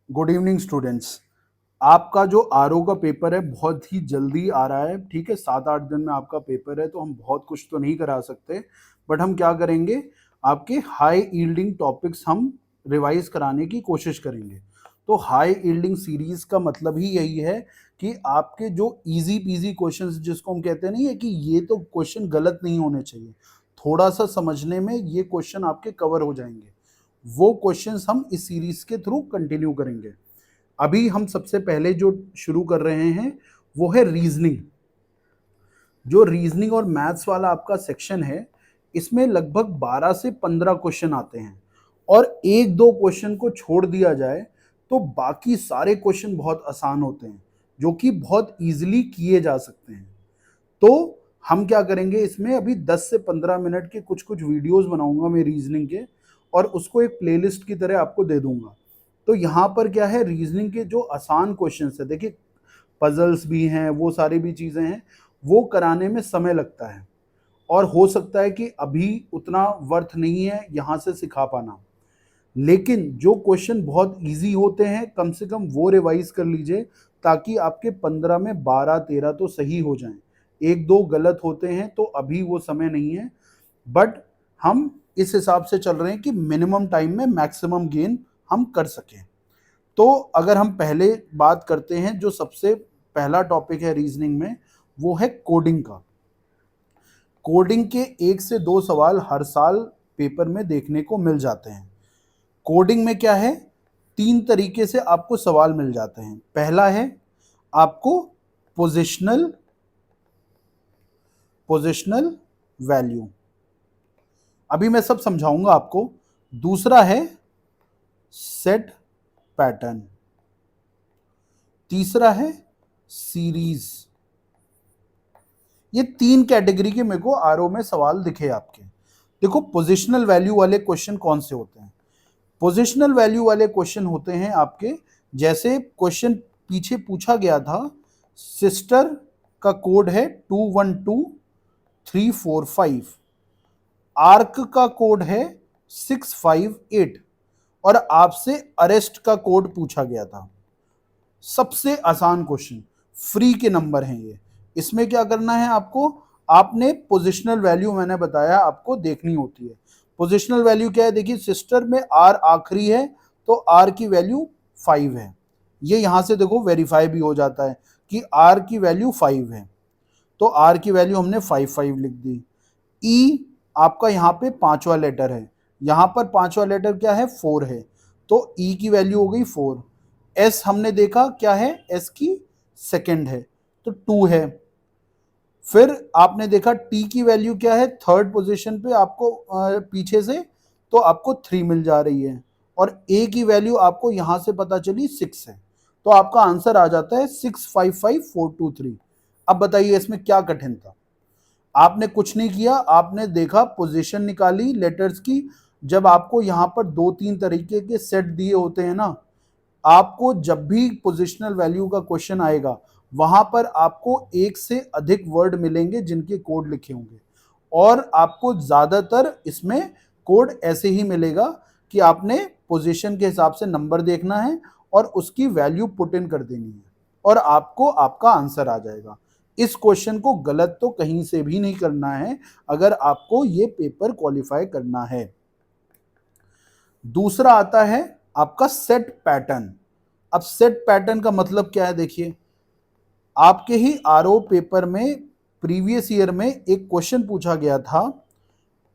Good evening students. आपका जो RO का पेपर है बहुत ही जल्दी आ रहा है। ठीक है, 7-8 दिन में आपका पेपर है, तो हम बहुत कुछ तो नहीं करा सकते, बट हम क्या करेंगे, आपके हाई यील्डिंग टॉपिक्स हम रिवाइज कराने की कोशिश करेंगे। तो हाई यील्डिंग सीरीज का मतलब ही यही है कि आपके जो इजी पीजी क्वेश्चंस, जिसको हम कहते नहीं है कि ये तो क्वेश्चन गलत नहीं होने चाहिए, थोड़ा सा समझने में ये क्वेश्चन आपके कवर हो जाएंगे, वो क्वेश्चंस हम इस सीरीज के थ्रू कंटिन्यू करेंगे। अभी हम सबसे पहले जो शुरू कर रहे हैं वो है रीजनिंग। जो रीजनिंग और मैथ्स वाला आपका सेक्शन है, इसमें लगभग 12 से 15 क्वेश्चन आते हैं, और एक दो क्वेश्चन को छोड़ दिया जाए तो बाकी सारे क्वेश्चन बहुत आसान होते हैं, जो कि बहुत इजीली किए जा सकते हैं। तो हम क्या करेंगे, इसमें अभी 10 से 15 मिनट के कुछ कुछ वीडियोस बनाऊंगा मैं रीजनिंग के, और उसको एक प्लेलिस्ट की तरह आपको दे दूंगा। तो यहाँ पर क्या है, रीजनिंग के जो आसान क्वेश्चंस है, देखिए पजल्स भी हैं, वो सारी भी चीज़ें हैं, वो कराने में समय लगता है, और हो सकता है कि अभी उतना वर्थ नहीं है यहाँ से सिखा पाना। लेकिन जो क्वेश्चन बहुत इजी होते हैं, कम से कम वो रिवाइज कर लीजिए, ताकि आपके 15 में 12-13 तो सही हो जाएं। एक दो गलत होते हैं तो अभी वो समय नहीं है, बट हम इस हिसाब से चल रहे हैं कि मिनिमम टाइम में मैक्सिमम गेन हम कर सकें। तो अगर हम पहले बात करते हैं, जो सबसे पहला टॉपिक है रीजनिंग में, वो है कोडिंग का। कोडिंग के 1 से 2 सवाल हर साल पेपर में देखने को मिल जाते हैं। कोडिंग में क्या है, 3 तरीके से आपको सवाल मिल जाते हैं। पहला है आपको पोजिशनल पोजिशनल वैल्यू, अभी मैं सब समझाऊंगा आपको। दूसरा है सेट पैटर्न। तीसरा है सीरीज। ये 3 कैटेगरी के मेरे को आरओ में सवाल दिखे आपके। देखो, पोजिशनल वैल्यू वाले क्वेश्चन कौन से होते हैं। पोजिशनल वैल्यू वाले क्वेश्चन होते हैं आपके, जैसे क्वेश्चन पीछे पूछा गया था, सिस्टर का कोड है 212345, आर्क का कोड है 658, और आपसे अरेस्ट का कोड पूछा गया था। सबसे आसान क्वेश्चन, फ्री के नंबर हैं ये। इसमें क्या करना है आपको, आपने पोजिशनल वैल्यू, मैंने बताया आपको देखनी होती है। पोजिशनल वैल्यू क्या है, देखिए सिस्टर में आर आखिरी है, तो आर की वैल्यू 5 है। ये यहां से देखो वेरीफाई भी हो जाता है कि आर की वैल्यू 5 है, तो आर की वैल्यू हमने 5 लिख दी। ई आपका यहाँ पे 5वां लेटर है, यहाँ पर 5वां लेटर क्या है, 4 है, तो ई की वैल्यू हो गई 4। एस हमने देखा क्या है, एस की सेकंड है, तो 2 है। फिर आपने देखा टी की वैल्यू क्या है, थर्ड पोजीशन पे आपको पीछे से, तो आपको 3 मिल जा रही है, और ए की वैल्यू आपको यहां से पता चली 6 है, तो आपका आंसर आ जाता है 655423। अब बताइए इसमें क्या कठिन था। आपने कुछ नहीं किया, आपने देखा पोजीशन निकाली लेटर्स की। जब आपको यहाँ पर 2-3 तरीके के सेट दिए होते हैं ना, आपको जब भी पोजिशनल वैल्यू का क्वेश्चन आएगा, वहां पर आपको एक से अधिक वर्ड मिलेंगे जिनके कोड लिखे होंगे, और आपको ज्यादातर इसमें कोड ऐसे ही मिलेगा कि आपने पोजीशन के हिसाब से नंबर देखना है और उसकी वैल्यू पुट इन कर देनी है, और आपको आपका आंसर आ जाएगा। इस क्वेश्चन को गलत तो कहीं से भी नहीं करना है अगर आपको ये पेपर क्वालिफाई करना है। दूसरा आता है आपका सेट पैटर्न। अब सेट पैटर्न का मतलब क्या है, देखिए आपके ही आरओ पेपर में प्रीवियस ईयर में एक क्वेश्चन पूछा गया था,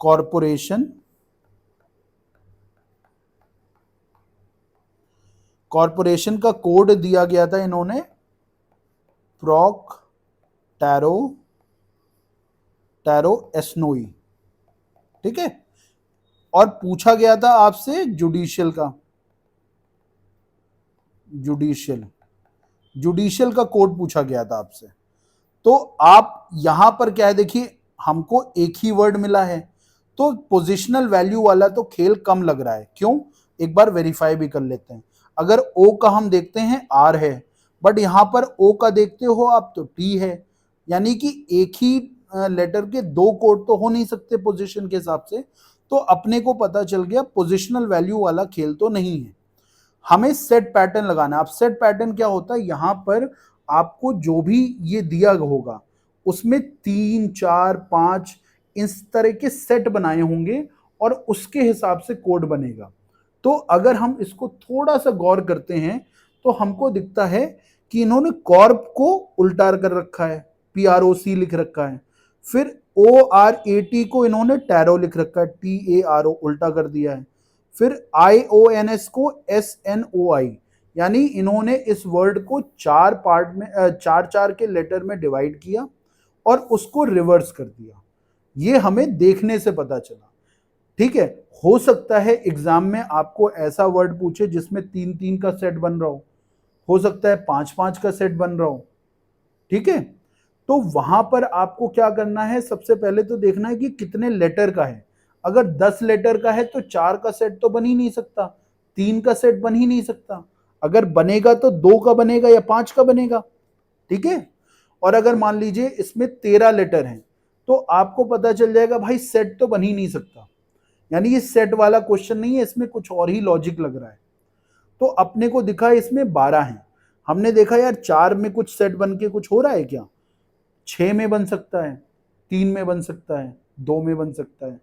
कॉरपोरेशन कॉरपोरेशन का कोड दिया गया था इन्होंने प्रॉक टैरो टैरो एस्नोई, ठीक है, और पूछा गया था आपसे जुडिशियल का, जुडिशियल जुडिशियल का कोड पूछा गया था आपसे। तो आप यहां पर क्या है, देखिए हमको एक ही वर्ड मिला है, तो पोजिशनल वैल्यू वाला तो खेल कम लग रहा है। क्यों, एक बार वेरीफाई भी कर लेते हैं। अगर ओ का हम देखते हैं आर है, बट यहां पर ओ का देखते हो आप तो टी है, यानी कि एक ही लेटर के दो कोड तो हो नहीं सकते पोजीशन के हिसाब से। तो अपने को पता चल गया पोजिशनल वैल्यू वाला खेल तो नहीं है। हमें सेट पैटर्न लगाना है। अब सेट पैटर्न क्या होता है, यहां पर आपको जो भी ये दिया होगा उसमें 3 4 5 इस तरह के सेट बनाए होंगे और उसके हिसाब से कोड बनेगा। तो अगर हम इसको थोड़ा सा गौर करते हैं तो हमको दिखता है कि इन्होंने कॉर्प को उल्टा कर रखा है, PROC लिख रखा है। फिर ORAT को इन्होंने टैरो लिख रखा है, TARO उल्टा कर दिया है। फिर IONS को SNOI, यानी इन्होंने इस वर्ड को 4 पार्ट में 4 के लेटर में डिवाइड किया और उसको रिवर्स कर दिया। ये हमें देखने से पता चला। ठीक है, हो सकता है एग्जाम में आपको ऐसा वर्ड पूछे जिसमें 3 का सेट बन रहा हो सकता है 5 का सेट बन रहा हो। ठीक है, तो वहां पर आपको क्या करना है, सबसे पहले तो देखना है कि कितने लेटर का है। अगर 10 लेटर का है तो 4 का सेट तो बन ही नहीं सकता, 3 का सेट बन ही नहीं सकता। अगर बनेगा तो 2 का बनेगा या 5 का बनेगा। ठीक है, और अगर मान लीजिए इसमें 13 लेटर हैं तो आपको पता चल जाएगा भाई सेट तो बन ही नहीं सकता, यानी ये सेट वाला क्वेश्चन नहीं है, इसमें कुछ और ही लॉजिक लग रहा है। तो अपने को दिखा इसमें 12 हैं, हमने देखा यार 4 में कुछ सेट बन के कुछ हो रहा है क्या, 6 में बन सकता है, 3 में बन सकता है, 2 में बन सकता है।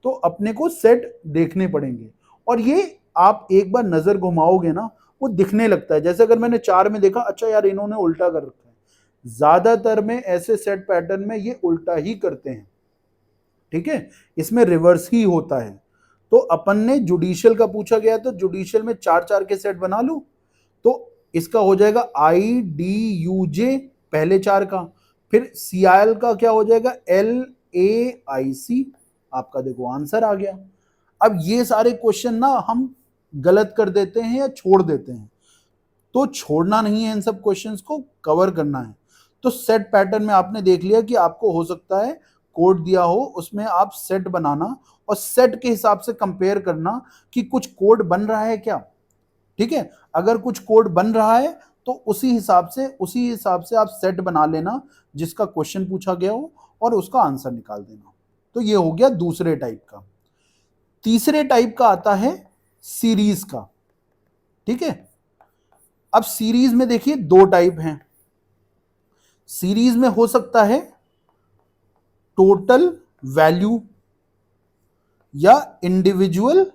तो अपने को सेट देखने पड़ेंगे और ये आप एक बार नजर घुमाओगे ना वो दिखने लगता है। जैसे अगर मैंने 4 में देखा, अच्छा यार इन्होंने उल्टा कर रखा है। ज्यादातर में ऐसे सेट पैटर्न में ये उल्टा ही करते हैं। ठीक है, इसमें रिवर्स ही होता है। तो अपन ने जुडिशियल का पूछा गया तो जुडिशियल में 4 के सेट बना लूं तो इसका हो जाएगा IDUJ पहले 4 का, फिर CIL का क्या हो जाएगा LAIC। आपका देखो आंसर आ गया। अब ये सारे क्वेश्चन ना हम गलत कर देते हैं या छोड़ देते हैं, तो छोड़ना नहीं है, इन सब क्वेश्चंस को कवर करना है। तो सेट पैटर्न में आपने देख लिया कि आपको हो सकता है कोड दिया हो उसमें आप सेट बनाना और सेट के हिसाब से कंपेयर करना कि कुछ कोड बन रहा है क्या। ठीक है, अगर कुछ कोड बन रहा है तो उसी हिसाब से आप सेट बना लेना जिसका क्वेश्चन पूछा गया हो और उसका आंसर निकाल देना। तो ये हो गया दूसरे टाइप का। तीसरे टाइप का आता है सीरीज का। ठीक है, अब सीरीज में देखिए 2 टाइप हैं। सीरीज में हो सकता है टोटल वैल्यू या इंडिविजुअल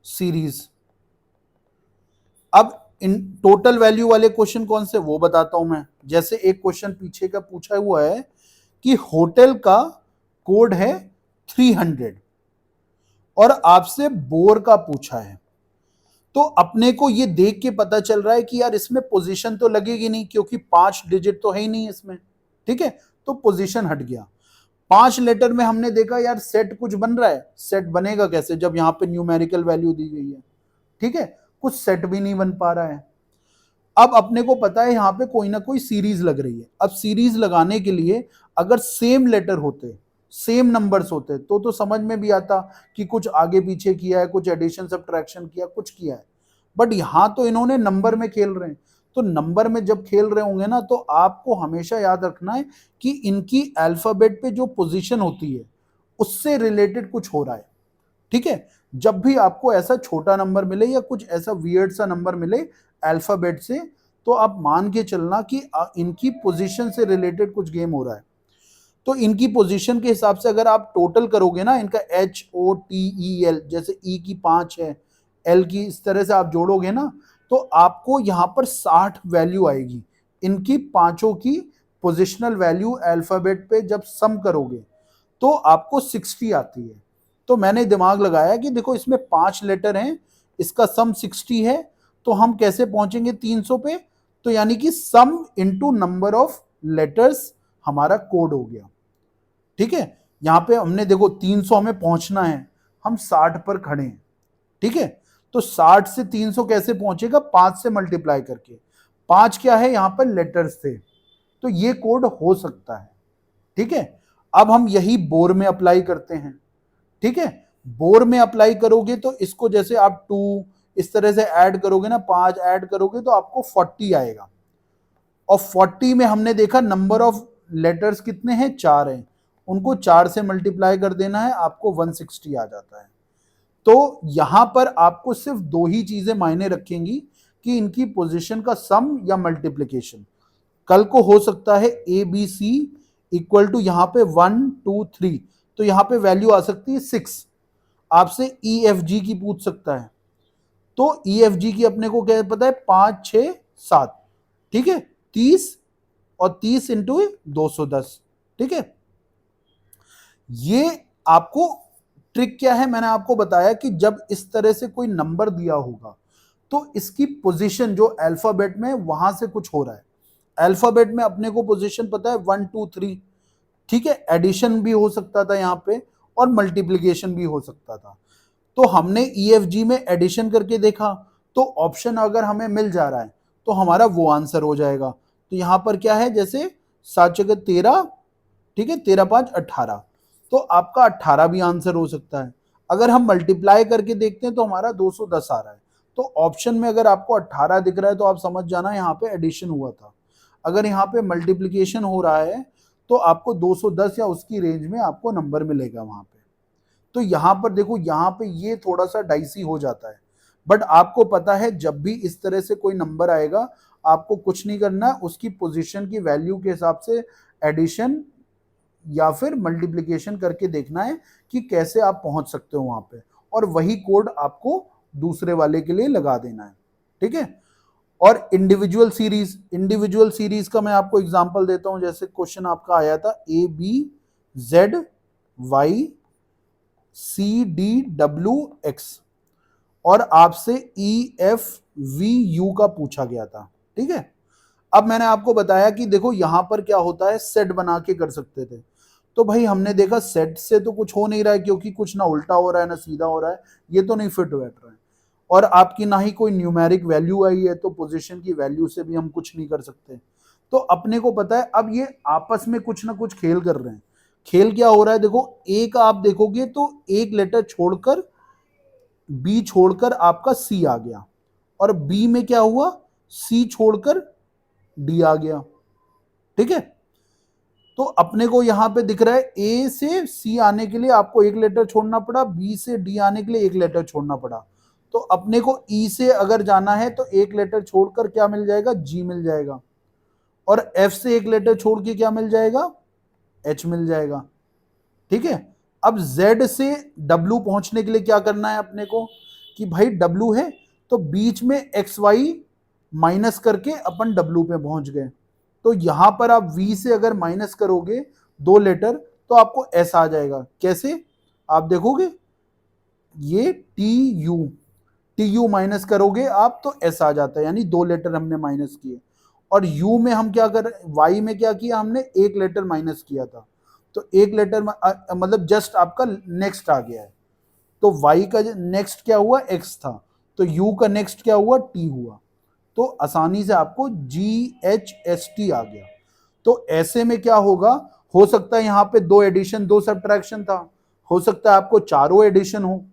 सीरीज। अब इन टोटल वैल्यू वाले क्वेश्चन कौन से वो बताता हूं मैं। जैसे एक क्वेश्चन पीछे का पूछा हुआ है कि होटल का कोड है 300 और आपसे बोर का पूछा है, तो अपने को ये देख के पता चल रहा है कि यार इसमें पोजीशन तो लगेगी नहीं क्योंकि 5 डिजिट तो है ही नहीं इसमें। ठीक है, तो पोजीशन हट गया। 5 लेटर में हमने देखा यार सेट कुछ बन रहा है, सेट बनेगा कैसे जब यहां पे न्यूमेरिकल वैल्यू दी गई है। ठीक है, कुछ सेट भी नहीं बन पा रहा है। अब अपने को पता है यहां पे कोई ना कोई सीरीज लग रही है। अब सीरीज लगाने के लिए अगर सेम लेटर होते, सेम नंबर्स होते तो समझ में भी आता कि कुछ आगे पीछे किया है, कुछ एडिशन सब्ट्रैक्शन किया, कुछ किया है। बट यहां तो इन्होंने नंबर में खेल रहे हैं। तो नंबर में जब खेल रहे होंगे ना तो आपको हमेशा याद रखना है कि इनकी अल्फाबेट पे जो पोजीशन होती है उससे रिलेटेड कुछ हो रहा है। ठीक है, जब भी आपको ऐसा छोटा नंबर मिले या कुछ ऐसा वियर्ड सा नंबर मिले अल्फाबेट से, तो आप मान के चलना कि इनकी पोजीशन से रिलेटेड कुछ गेम हो रहा है। तो इनकी पोजीशन के हिसाब से अगर आप टोटल करोगे ना, इनका HOTEL, जैसे E की 5 है, L की, इस तरह से आप जोड़ोगे ना तो आपको यहां पर 60 वैल्यू आएगी। इनकी पांचों की पोजिशनल वैल्यू अल्फाबेट पे जब सम करोगे तो आपको 60 आती है। तो मैंने दिमाग लगाया कि देखो इसमें 5 लेटर हैं, इसका सम 60 है, तो हम कैसे पहुंचेंगे 300 पे। तो यानी कि सम इनटू नंबर ऑफ लेटर्स हमारा कोड हो गया। ठीक है, यहां पे हमने देखो 300 हमें पहुंचना है, हम 60 पर खड़े हैं। ठीक है, तो 60 से 300 कैसे पहुंचेगा, 5 से मल्टीप्लाई करके। 5 क्या है यहां पर लेटर्स थे, तो ये कोड हो सकता है। ठीक है, अब हम यही बोर में अप्लाई करते हैं। ठीक है, बोर में अप्लाई करोगे तो इसको जैसे आप 2 इस तरह से ऐड करोगे ना, 5 ऐड करोगे तो आपको 40 आएगा। और 40 में हमने देखा नंबर ऑफ लेटर्स कितने हैं, 4 हैं, उनको 4 से मल्टीप्लाई कर देना है, आपको 160 आ जाता है। तो यहां पर आपको सिर्फ दो ही चीजें मायने रखेंगी कि इनकी पोजीशन का सम या मल्टीप्लिकेशन। कल को हो सकता है A B C equal to यहां पे 1 2 3, तो यहां पे वैल्यू आ सकती है 6। आपसे ई एफ जी की पूछ सकता है, तो ई एफ जी की अपने को क्या पता है, 5 6 7, ठीक है, 30, और 30 इंटू 210, ठीक है। ये आपको ट्रिक क्या है, मैंने आपको बताया कि जब इस तरह से कोई नंबर दिया होगा तो इसकी पोजीशन जो अल्फाबेट में वहां से कुछ हो रहा है। अल्फाबेट में अपने को पोजीशन पता है 1 2 3, ठीक है, एडिशन भी हो सकता था यहाँ पे और मल्टीप्लीकेशन भी हो सकता था। तो हमने ईएफजी में एडिशन करके देखा, तो ऑप्शन अगर हमें मिल जा रहा है तो हमारा वो आंसर हो जाएगा। तो यहां पर क्या है, जैसे 7 जगह 13, ठीक है, 13 5 18, तो आपका 18 भी आंसर हो सकता है। अगर हम मल्टीप्लाई करके देखते हैं तो हमारा 210 आ रहा है। तो ऑप्शन में अगर आपको 18 दिख रहा है तो आप समझ जाना यहाँ पे एडिशन हुआ था। अगर यहाँ पे मल्टीप्लीकेशन हो रहा है तो आपको 210 या उसकी रेंज में आपको नंबर मिलेगा वहां पे। तो यहां पर देखो, यहां पे ये थोड़ा सा डाइसी हो जाता है, बट आपको पता है जब भी इस तरह से कोई नंबर आएगा आपको कुछ नहीं करना, उसकी पोजीशन की वैल्यू के हिसाब से एडिशन या फिर मल्टीप्लिकेशन करके देखना है कि कैसे आप पहुंच सकते हो वहां पे, और वही कोड आपको दूसरे वाले के लिए लगा देना है, ठीक है। और इंडिविजुअल सीरीज का मैं आपको एग्जांपल देता हूं। जैसे क्वेश्चन आपका आया था ABZYCDWX, और आपसे EFVU का पूछा गया था, ठीक है। अब मैंने आपको बताया कि देखो यहां पर क्या होता है, सेट बना के कर सकते थे। तो भाई हमने देखा सेट से तो कुछ हो नहीं रहा है, क्योंकि कुछ ना उल्टा हो रहा है ना सीधा हो रहा है, ये तो नहीं फिट बैठ रहा है। और आपकी ना ही कोई न्यूमेरिक वैल्यू आई है, तो पोजीशन की वैल्यू से भी हम कुछ नहीं कर सकते। तो अपने को पता है अब ये आपस में कुछ ना कुछ खेल कर रहे हैं। खेल क्या हो रहा है, देखो एक आप देखोगे तो एक लेटर छोड़कर बी छोड़कर आपका सी आ गया, और बी में क्या हुआ, सी छोड़कर डी आ गया, ठीक है। तो अपने को यहां पे दिख रहा है ए से सी आने के लिए आपको एक लेटर छोड़ना पड़ा, बी से डी आने के लिए एक लेटर छोड़ना पड़ा। तो अपने को ई से अगर जाना है तो एक लेटर छोड़कर क्या मिल जाएगा, जी मिल जाएगा, और एफ से एक लेटर छोड़ के क्या मिल जाएगा, एच मिल जाएगा, ठीक है। अब जेड से डब्ल्यू पहुंचने के लिए क्या करना है अपने को, कि भाई डब्ल्यू है तो बीच में एक्स वाई माइनस करके अपन डब्ल्यू पे पहुंच गए। तो यहां पर आप वी से अगर माइनस करोगे दो लेटर तो आपको एस आ जाएगा। कैसे, आप देखोगे ये टी यू माइनस करोगे आप तो एस आ जाता है, यानी दो लेटर हमने माइनस किए। और यू में हम क्या कर, वाई में क्या किया हमने, एक लेटर माइनस किया था, तो एक लेटर मतलब जस्ट आपका नेक्स्ट आ गया है। तो y का नेक्स्ट क्या हुआ, x था, तो u का नेक्स्ट क्या हुआ, t हुआ। तो आसानी से आपको GHST आ गया। तो ऐसे में क्या होगा, हो सकता है यहाँ पे दो एडिशन दो सब्ट्रैक्शन था, हो सकता है आपको चारों एडिशन हो,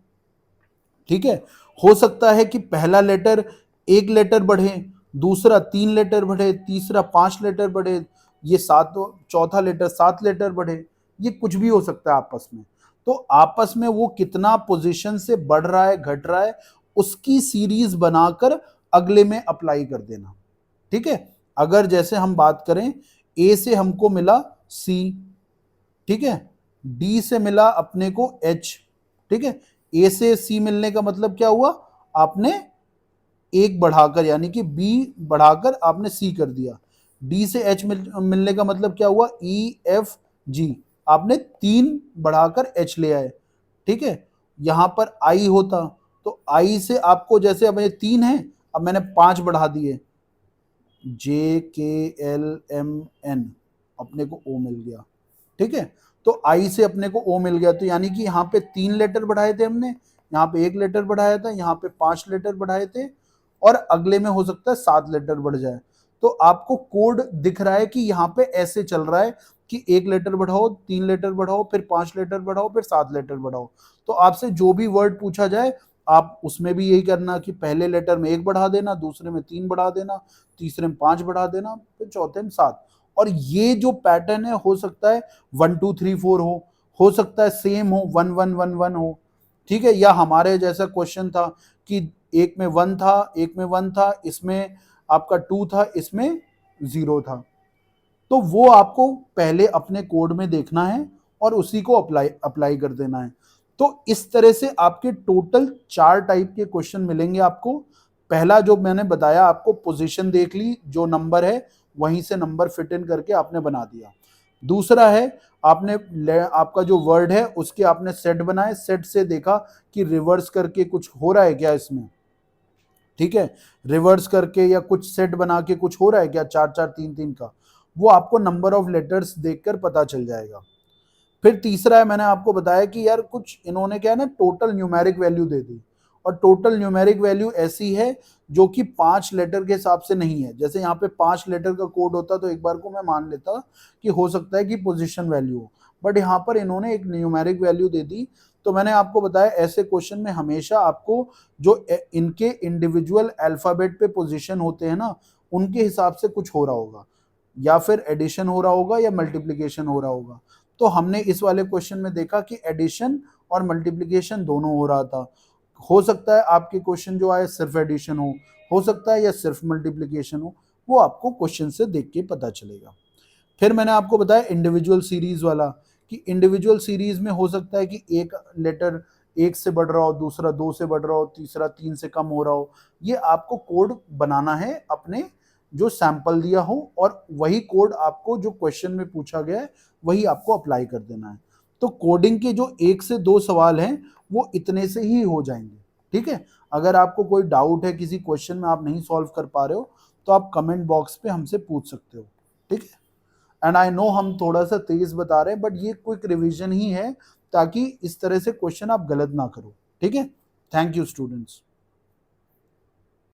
ठीक है। हो सकता है कि पहला लेटर एक लेटर बढ़े, दूसरा 3 लेटर बढ़े, तीसरा 5 लेटर बढ़े, ये सात, चौथा लेटर 7 लेटर बढ़े, ये कुछ भी हो सकता है आपस में। तो आपस में वो कितना पोजीशन से बढ़ रहा है घट रहा है उसकी सीरीज बनाकर अगले में अप्लाई कर देना, ठीक है। अगर जैसे हम बात करें ए से हमको मिला सी, ठीक है, डी से मिला अपने को एच, ठीक है। ए से सी मिलने का मतलब क्या हुआ, आपने एक बढ़ाकर यानी कि बी बढ़ाकर आपने सी कर दिया। डी से एच मिलने का मतलब क्या हुआ, ई एफ जी, आपने 3 बढ़ाकर एच ले आए, ठीक है। यहां पर आई होता तो आई से आपको, जैसे अब ये 3 है, अब मैंने 5 बढ़ा दिए, जे के एल एम एन, अपने को ओ मिल गया, ठीक है। तो आई से अपने को ओ मिल गया, तो यानी कि यहाँ पे 3 लेटर बढ़ाए थे हमने, यहाँ पे 1 लेटर बढ़ाया था, यहाँ पे 5 लेटर बढ़ाए थे, और अगले में हो सकता है 7 लेटर बढ़ जाए। तो आपको कोड दिख रहा है कि यहाँ पे ऐसे चल रहा है कि 1 लेटर बढ़ाओ, 3 लेटर बढ़ाओ, फिर 5 लेटर बढ़ाओ, फिर 7 लेटर बढ़ाओ। तो आपसे जो भी वर्ड पूछा जाए आप उसमें भी यही करना कि पहले लेटर में 1 बढ़ा देना, दूसरे में 3 बढ़ा देना, तीसरे में 5 बढ़ा देना, फिर चौथे में 7। और ये जो पैटर्न है हो सकता है 1 2 3 4 हो सकता है सेम हो 1 1 1 1 हो, ठीक है, या हमारे जैसा क्वेश्चन था कि एक में 1 था, एक में 1 था, इसमें आपका 2 था, इसमें 0 था, तो वो आपको पहले अपने कोड में देखना है और उसी को अप्लाई अप्लाई कर देना है। तो इस तरह से आपके टोटल 4 टाइप के क्वेश्चन मिलेंगे आपको। पहला जो मैंने बताया आपको, पोजीशन देख ली, जो नंबर है वहीं से नंबर फिट इन करके आपने बना दिया। दूसरा है, आपका जो वर्ड है उसके आपने सेट बनाए, सेट से देखा कि रिवर्स करके कुछ हो रहा है क्या इसमें, ठीक है, रिवर्स करके या कुछ सेट बना के कुछ हो रहा है क्या 4 4 3 3 का, वो आपको नंबर ऑफ लेटर्स देखकर पता चल जाएगा। फिर तीसरा है, मैंने आपको बताया कि यार कुछ इन्होंने क्या है ना, टोटल न्यूमेरिक वैल्यू दे दी, और टोटल न्यूमेरिक वैल्यू ऐसी है जो कि 5 लेटर के हिसाब से नहीं है। जैसे यहाँ पे 5 लेटर का कोड होता तो एक बार को मैं मान लेता कि हो सकता है कि पोजीशन वैल्यू हो, बट यहाँ पर इन्होंने एक न्यूमेरिक वैल्यू दे दी। तो मैंने आपको बताया ऐसे क्वेश्चन में हमेशा आपको जो इनके इंडिविजुअल अल्फाबेट पे पोजीशन होते हैं ना, उनके हिसाब से कुछ हो रहा होगा, या फिर एडिशन हो रहा होगा या मल्टीप्लिकेशन हो रहा होगा। तो हमने इस वाले क्वेश्चन में देखा कि एडिशन और मल्टीप्लिकेशन दोनों हो रहा था। हो सकता है आपके क्वेश्चन जो आए सिर्फ एडिशन हो सकता है या सिर्फ मल्टीप्लिकेशन हो, वो आपको क्वेश्चन से देख के पता चलेगा। फिर मैंने आपको बताया इंडिविजुअल सीरीज वाला, कि इंडिविजुअल सीरीज में हो सकता है कि एक लेटर 1 से बढ़ रहा हो, दूसरा 2 से बढ़ रहा हो, तीसरा 3 से कम हो रहा हो। ये आपको कोड बनाना है अपने जो सैंपल दिया हो, और वही कोड आपको जो क्वेश्चन में पूछा गया है वही आपको अप्लाई कर देना है। तो कोडिंग के जो 1 से 2 सवाल हैं वो इतने से ही हो जाएंगे। ठीक है, अगर आपको कोई डाउट है, किसी क्वेश्चन में आप नहीं सॉल्व कर पा रहे हो, तो आप कमेंट बॉक्स पे हमसे पूछ सकते हो। ठीक है, एंड आई नो हम थोड़ा सा तेज बता रहे हैं, बट ये क्विक रिवीजन ही है ताकि इस तरह से क्वेश्चन आप गलत ना करो। ठीक है, थैंक यू स्टूडेंट्स।